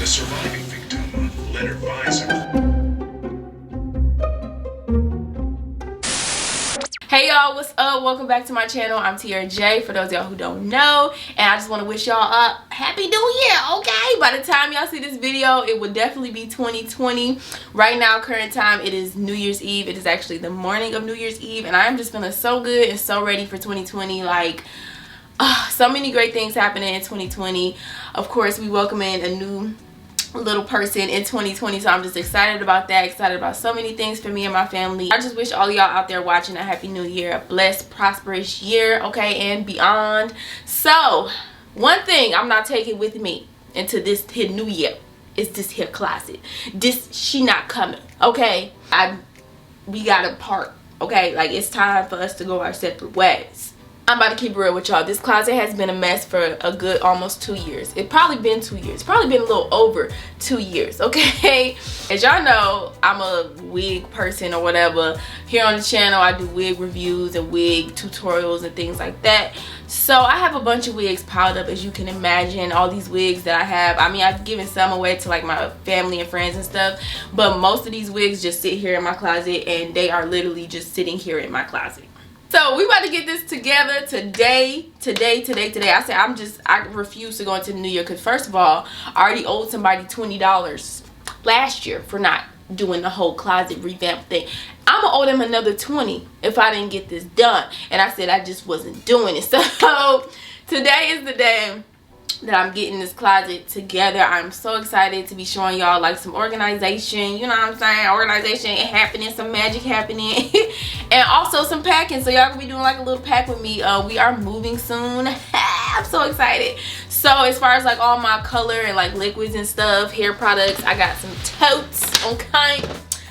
The surviving victim, Leonard Visor. Hey y'all, what's up? Welcome back to my channel. I'm Tierra for those of y'all who don't know, and I just want to wish y'all a happy new year. Okay, by the time y'all see this video, it will definitely be 2020. Right now, current time, it is New Year's Eve. It is actually the morning of New Year's Eve, and I am just feeling so good and so ready for 2020. Like, so many great things happening in 2020. Of course, we welcome in a new little person in 2020, so I'm just excited about that, excited about so many things for me and my family. I just wish all y'all out there watching a happy new year, a blessed, prosperous year, okay, and beyond. So one thing I'm not taking with me into this here new year is this here closet. She not coming, okay? We gotta part, okay? Like, it's time for us to go our separate ways. I'm about to keep it real with y'all. This closet has been a mess for a good almost 2 years. It's probably been 2 years. Probably been a little over 2 years, okay? As y'all know, I'm a wig person or whatever. Here on the channel, I do wig reviews and wig tutorials and things like that. So I have a bunch of wigs piled up, as you can imagine. All these wigs that I have. I mean, I've given some away to like my family and friends and stuff. But most of these wigs just sit here in my closet, and they are literally just sitting here in my closet. So we about to get this together today. I said I refuse to go into the new year because, first of all, I already owed somebody $20 last year for not doing the whole closet revamp thing. I'm gonna owe them another $20 if I didn't get this done. And I said I just wasn't doing it. So today is the day that I'm getting this closet together. I'm so excited to be showing y'all like some organization, you know what I'm saying, organization happening, some magic happening, and also some packing. So y'all gonna be doing like a little pack with me. We are moving soon. I'm so excited. So as far as like all my color and like liquids and stuff, hair products, I got some totes, okay,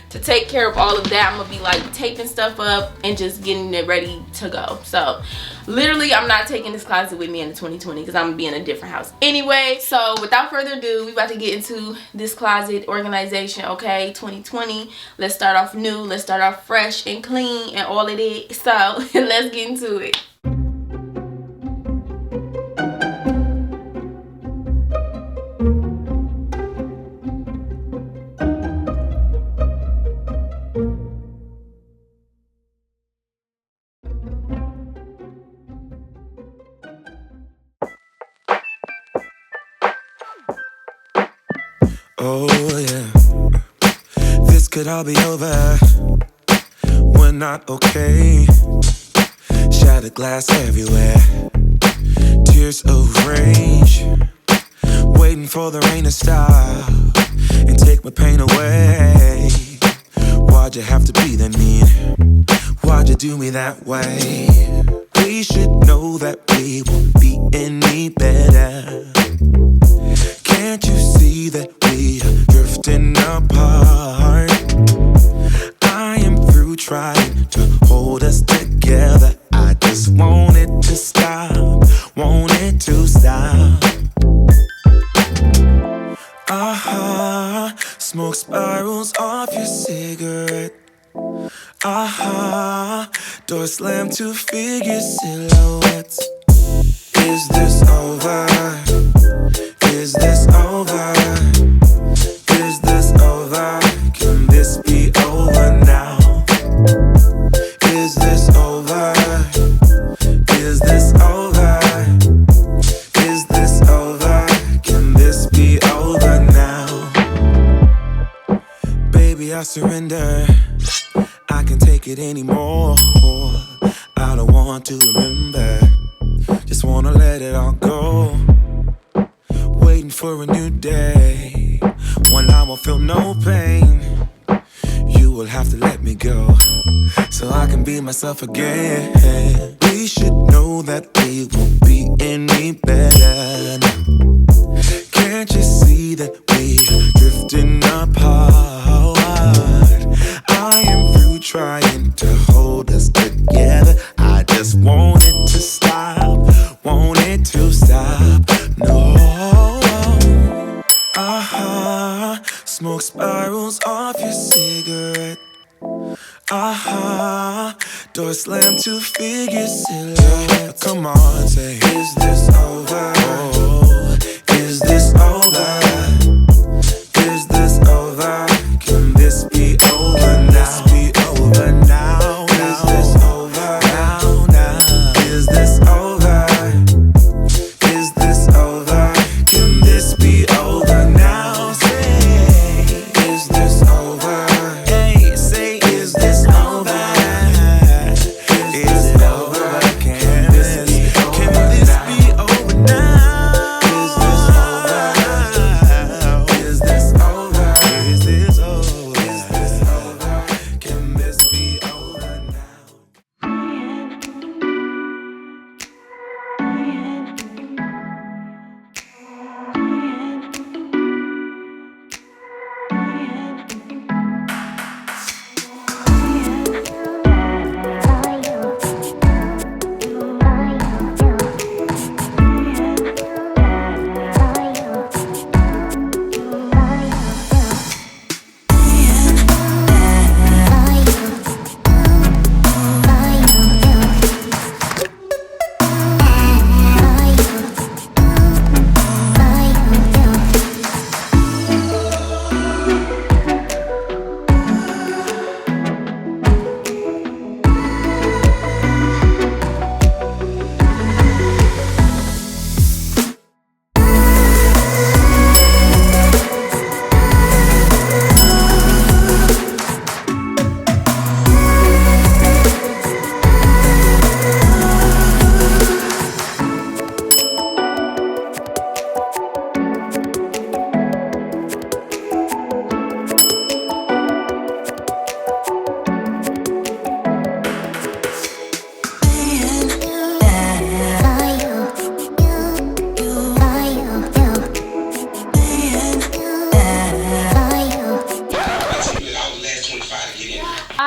to take care of all of that. I'm gonna be like taping stuff up and just getting it ready to go. So literally, I'm not taking this closet with me into 2020 because I'm gonna be in a different house anyway. So without further ado, we about to get into this closet organization, okay? 2020. Let's start off new. Let's start off fresh and clean and all of it. So let's get into it. Oh yeah, this could all be over. We're not okay. Shattered glass everywhere. Tears of rage. Waiting for the rain to stop and take my pain away. Why'd you have to be that mean? Why'd you do me that way? We should know that we won't be any better. Can't you see that we are drifting apart? I am through trying to hold us together. I just want it to stop, want it to stop. Smoke spirals off your cigarette. Door slammed to figure silhouettes. Is this over? Is this over? Is this over? Can this be over now? Is this over? Is this over? Is this over? Can this be over now? Baby, I surrender. I can't take it anymore. I don't want to remember. Just wanna let it all go. Waiting for a new day when I won't feel no pain. You will have to let me go so I can be myself again. We should know that we won't be any better. Can't you see that we are drifting apart? I am through trying to hold us together. I just want it to stop, want it to stop. No. Smoke spirals off your cigarette. Door slammed to figure silhouette. Come on, say, is this over? Oh, is this over?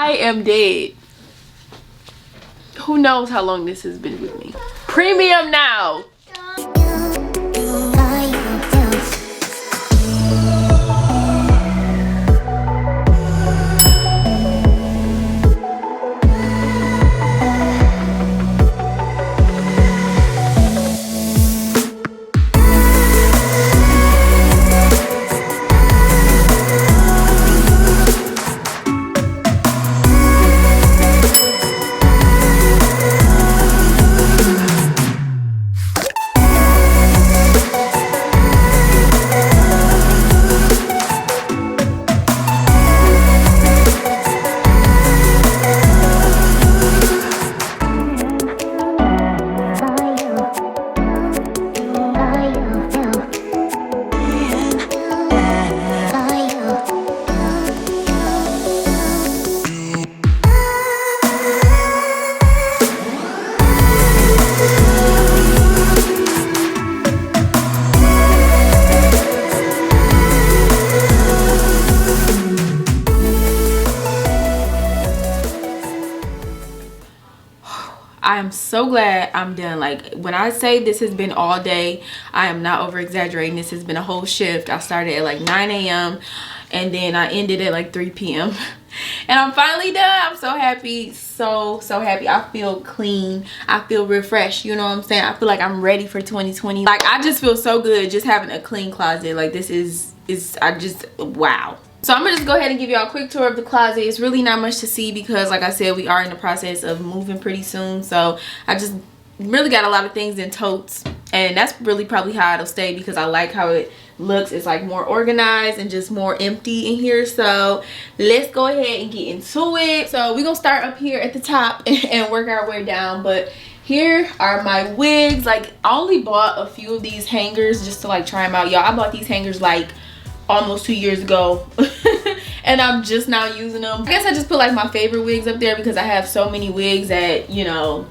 I am dead. Who knows how long this has been with me. Premium now. I am so glad I'm done. Like, when I say this has been all day, I am not over exaggerating. This has been a whole shift. I started at like 9 a.m. and then I ended at like 3 p.m. and I'm finally done. I'm so happy. So happy. I feel clean. I feel refreshed. You know what I'm saying? I feel like I'm ready for 2020. Like, I just feel so good just having a clean closet. Like, this is wow. So I'm gonna just go ahead and give y'all a quick tour of the closet. It's really not much to see because, like I said, we are in the process of moving pretty soon. So I just really got a lot of things in totes, and that's really probably how it'll stay because I like how it looks. It's like more organized and just more empty in here. So let's go ahead and get into it. So we're gonna start up here at the top and work our way down. But here are my wigs. Like, I only bought a few of these hangers just to like try them out, y'all. I bought these hangers like almost 2 years ago and I'm just now using them. I guess I just put like my favorite wigs up there because I have so many wigs that, you know,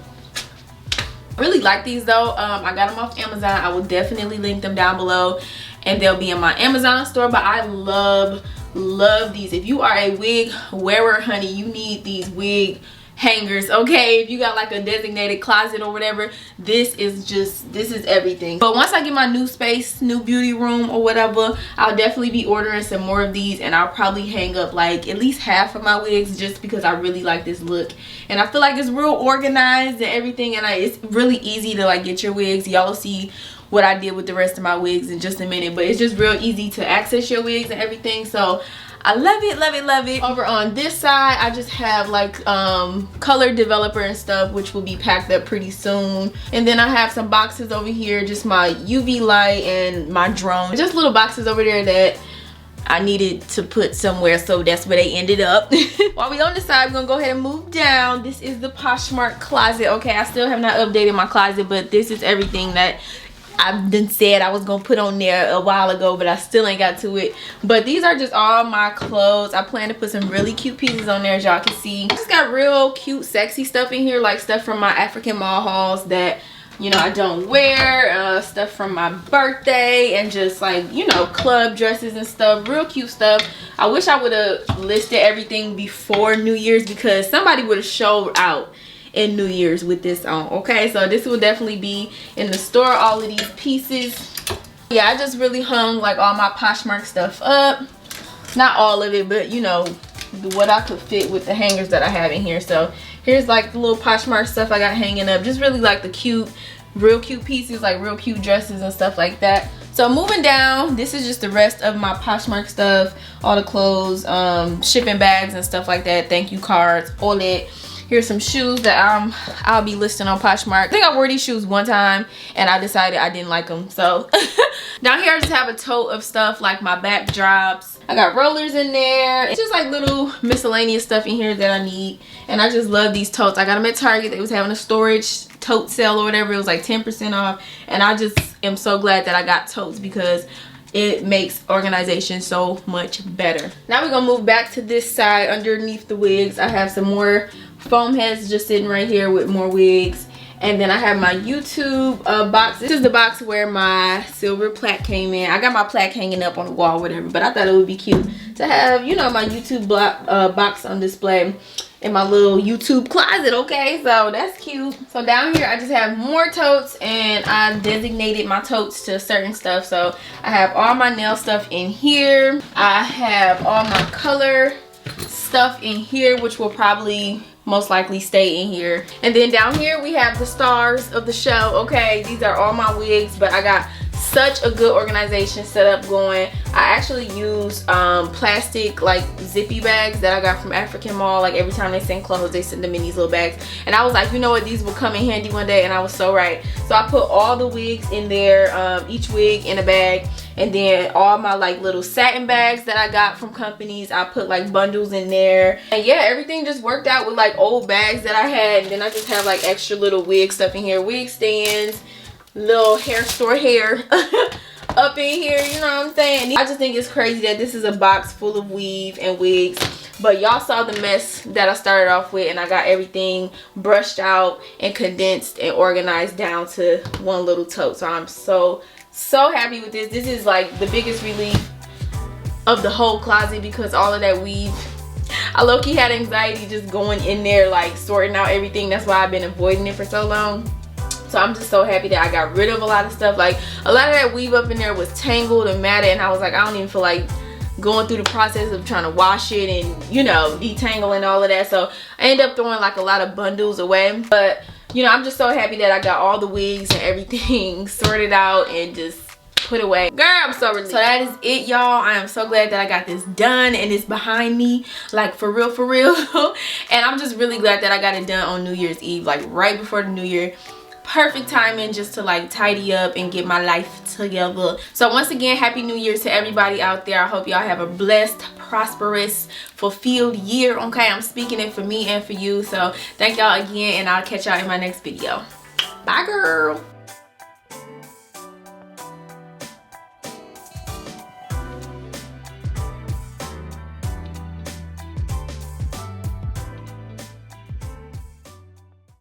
I really like these though. I got them off Amazon. I will definitely link them down below and they'll be in my Amazon store. But I love these. If you are a wig wearer, honey, you need these wig hangers, okay? If you got like a designated closet or whatever, this is everything. But once I get my new space, new beauty room or whatever, I'll definitely be ordering some more of these, and I'll probably hang up like at least half of my wigs just because I really like this look. And I feel like it's real organized and everything, and it's really easy to like get your wigs. Y'all will see what I did with the rest of my wigs in just a minute, but it's just real easy to access your wigs and everything. So I love it. Over on this side, I just have like color developer and stuff, which will be packed up pretty soon. And then I have some boxes over here, just my UV light and my drone. Just little boxes over there that I needed to put somewhere, so that's where they ended up. While we on this side, we're gonna go ahead and move down. This is the Poshmark closet. Okay, I still have not updated my closet, but this is everything that I've been said I was gonna put on there a while ago, but I still ain't got to it. But these are just all my clothes. I plan to put some really cute pieces on there, as y'all can see. I just got real cute sexy stuff in here, like stuff from my African mall hauls that, you know, I don't wear, stuff from my birthday, and just like, you know, club dresses and stuff. Real cute stuff. I wish I would have listed everything before New Year's because somebody would have showed out in New Year's with this on. Okay, so this will definitely be in the store, all of these pieces. Yeah, I just really hung like all my Poshmark stuff up. Not all of it, but you know, what I could fit with the hangers that I have in here. So here's like the little Poshmark stuff I got hanging up. Just really like the cute, real cute pieces, like real cute dresses and stuff like that. So moving down, this is just the rest of my Poshmark stuff, all the clothes, shipping bags and stuff like that, thank you cards, all that. Here's some shoes that I'll be listing on Poshmark. I think I wore these shoes one time and I decided I didn't like them. So down here I just have a tote of stuff like my backdrops. I got rollers in there. It's just like little miscellaneous stuff in here that I need. And I just love these totes. I got them at Target. They was having a storage tote sale or whatever. It was like 10% off. And I just am so glad that I got totes because it makes organization so much better. Now we're gonna move back to this side underneath the wigs. I have some more foam heads just sitting right here with more wigs. And then I have my YouTube box. This is the box where my silver plaque came in. I got my plaque hanging up on the wall, whatever, but I thought it would be cute to have, you know, my YouTube box on display. in my little YouTube closet, okay? So that's cute. So down here I just have more totes, and I designated my totes to certain stuff. So I have all my nail stuff in here. I have all my color stuff in here, which will probably most likely stay in here. And then down here we have the stars of the show, okay? These are all my wigs, but I got such a good organization set up going. I actually use plastic like zippy bags that I got from African Mall. Like every time they send clothes, they send them in these little bags, and I was like, you know what, these will come in handy one day, and I was so right. So I put all the wigs in there, each wig in a bag, and then all my like little satin bags that I got from companies, I put like bundles in there. And yeah, everything just worked out with like old bags that I had, and then I just have like extra little wig stuff in here, wig stands, little hair store hair up in here, you know what I'm saying? I just think it's crazy that this is a box full of weave and wigs, but y'all saw the mess that I started off with, and I got everything brushed out and condensed and organized down to one little tote. So I'm so happy with this. This is like the biggest relief of the whole closet, because all of that weave, I low-key had anxiety just going in there like sorting out everything. That's why I've been avoiding it for so long. So I'm just so happy that I got rid of a lot of stuff. Like a lot of that weave up in there was tangled and matted, and I was like, I don't even feel like going through the process of trying to wash it and, you know, detangle and all of that. So I ended up throwing like a lot of bundles away. But you know, I'm just so happy that I got all the wigs and everything sorted out and just put away. Girl, I'm so relieved. So that is it, y'all. I am so glad that I got this done and it's behind me, like for real, for real. And I'm just really glad that I got it done on New Year's Eve, like right before the new year. Perfect timing just to like tidy up and get my life together. So once again, happy New Year to everybody out there. I hope y'all have a blessed, prosperous, fulfilled year, okay? I'm speaking it for me and for you. So thank y'all again, and I'll catch y'all in my next video. Bye, girl.